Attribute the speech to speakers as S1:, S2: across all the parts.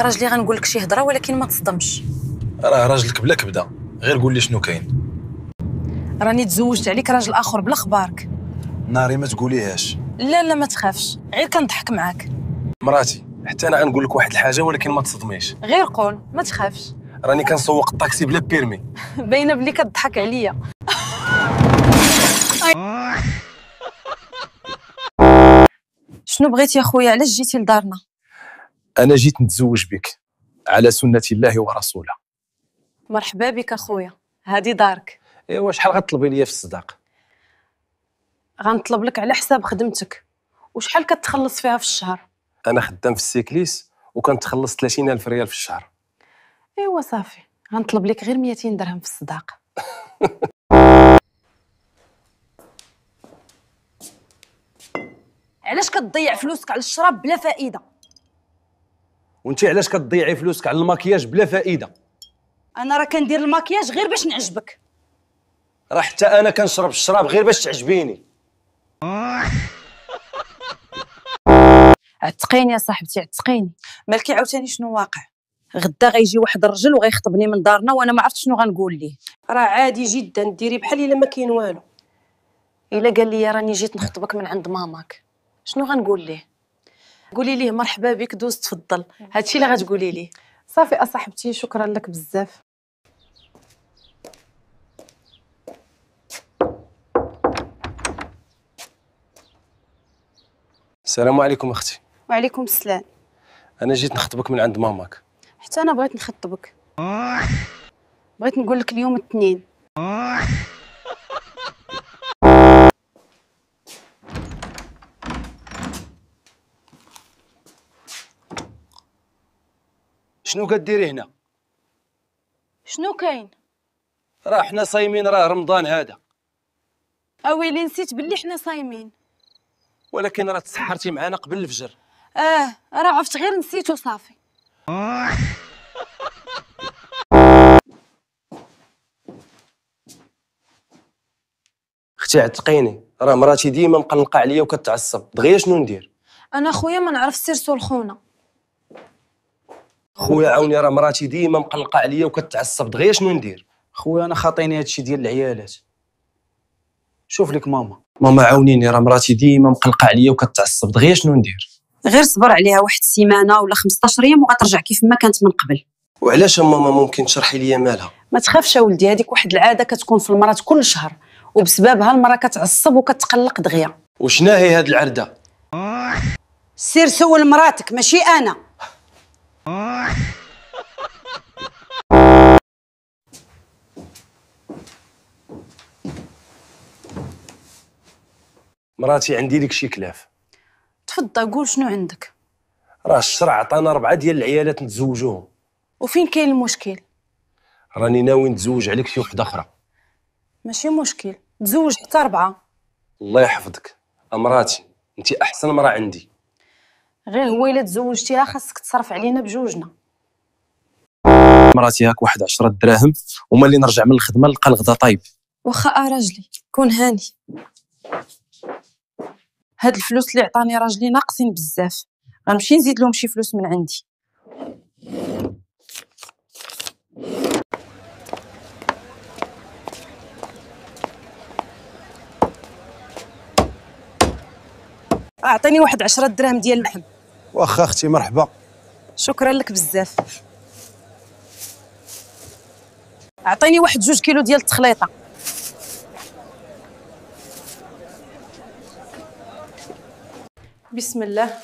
S1: راجلي غنقول لك شي هضره ولكن ما تصدمش.
S2: راه راجلك بلا كبده، غير قول لي شنو كاين.
S1: راني تزوجت عليك راجل اخر بلا خبارك.
S2: ناري ما تقوليهاش.
S1: لا ما تخافش، غير كنضحك معاك.
S2: مراتي، حتى انا غنقول لك واحد الحاجه ولكن ما تصدميش.
S1: غير قول ما تخافش.
S2: راني كنسوق الطاكسي بلا بيرمي.
S1: باينه بلي كتضحك عليا. شنو بغيتي يا خويا؟ علاش جيتي لدارنا؟
S2: انا جيت نتزوج بك على سنه الله ورسوله.
S1: مرحبا بك اخويا، هذه دارك.
S2: ايوا شحال غتطلبي ليا في الصداق؟
S1: غنطلب لك على حساب خدمتك. وشحال كتخلص فيها في الشهر؟
S2: انا خدام في السيكليس وكنتخلص 30,000 ريال في الشهر.
S1: ايوا صافي، غنطلب لك غير 200 درهم في الصداق. علاش كتضيع فلوسك على الشراب بلا فائده؟
S2: وانت علاش كتضيعي فلوسك على الماكياج بلا فائده؟
S1: انا راه كندير الماكياج غير باش نعجبك.
S2: راه حتى انا كنشرب الشراب غير باش تعجبيني.
S1: عتقيني يا صاحبتي، عتقيني. مالكي عاوتاني شنو واقع؟ غدا غيجي واحد الرجل وغيخطبني من دارنا وانا ما عرفت شنو غنقول ليه.
S3: راه عادي جدا، ديري بحال الا ما كاين والو.
S1: الا قال لي راني جيت نخطبك من عند ماماك، شنو غنقول ليه؟ قولي ليه مرحبا بك، دوز تفضل، هادشي اللي غتقولي ليه.
S3: صافي اصاحبتي، شكرا لك بزاف.
S2: السلام عليكم اختي.
S3: وعليكم السلام.
S2: انا جيت نخطبك من عند ماماك.
S3: حتى انا بغيت نخطبك. بغيت نقول لك اليوم الاثنين.
S2: شنو كديري هنا؟
S3: شنو كاين؟
S2: راه حنا صايمين، راه رمضان هذا.
S3: اويلي نسيت باللي حنا صايمين.
S2: ولكن راه تسحرتي معنا قبل الفجر.
S3: راه عرفت غير نسيتو صافي.
S2: اختي عتقيني، راه مراتي ديما مقلقه عليا وكتعصب، دغيا شنو ندير؟
S3: انا خويا ما نعرف سير سولخونا.
S2: خويا عاوني، راه مراتي ديما مقلقه عليا وكتعصب، دغيا شنو ندير؟
S4: خويا انا خاطيني هادشي ديال العيالات. شوف لك
S2: ماما عاونيني، راه مراتي ديما مقلقه عليا وكتعصب، دغيا شنو ندير؟
S1: غير صبر عليها واحد السيمانه ولا 15 يوم وغترجع كيف ما كانت من قبل.
S2: وعلاش ماما ممكن تشرحي لي مالها؟
S3: ما تخافش ولدي، هذيك واحد العاده كتكون في المرات كل شهر، وبسببها المراه كتعصب وكتقلق دغيا.
S2: وشنا هي هاد العرده؟
S3: سير سول مراتك ماشي انا.
S2: مراتي عندي لك شي كلاف.
S3: تفضل قول شنو عندك.
S2: راه الشرع عطانا 4 ديال العيالات نتزوجوهم.
S3: وفين كاين المشكل؟
S2: راني ناوي نتزوج عليك شي وحده اخرى.
S3: ماشي مشكل، تزوج حتى 4.
S2: الله يحفظك مراتي، انت احسن مراه عندي.
S3: غير هو الا تزوجتيها خاصك تصرف علينا بجوجنا.
S2: مراتي هاك واحد 10 دراهم، وما اللي نرجع من الخدمه نلقى الغدا طايب.
S1: واخا راجلي كون هاني. هاد الفلوس اللي عطاني راجلي ناقصين بزاف، غنمشي نزيد لهم شي فلوس من عندي. اعطيني واحد 10 دراهم ديال اللحم.
S2: واخا اختي، مرحبا.
S1: شكرا لك بزاف. اعطيني واحد 2 كيلو ديال التخليطه.
S3: بسم الله.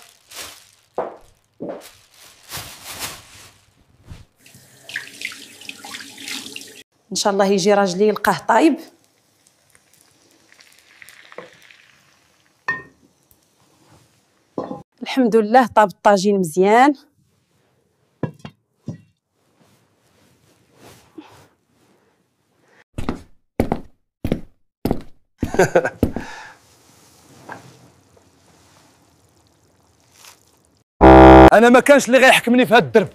S3: ان شاء الله يجي راجلي يلقاه طايب. الحمد لله طاب الطاجين مزيان.
S2: انا ما كانش اللي غيحكمني في هاد الدرب،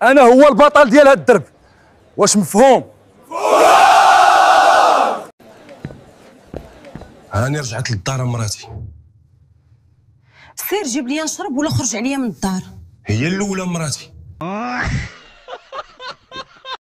S2: انا هو البطل ديال هاد الدرب. واش مفهوم؟ هاني رجعت للدار مراتي.
S1: سير جيب لي نشرب ولا خرج عليا من الدار.
S5: هي الاولى مراتي.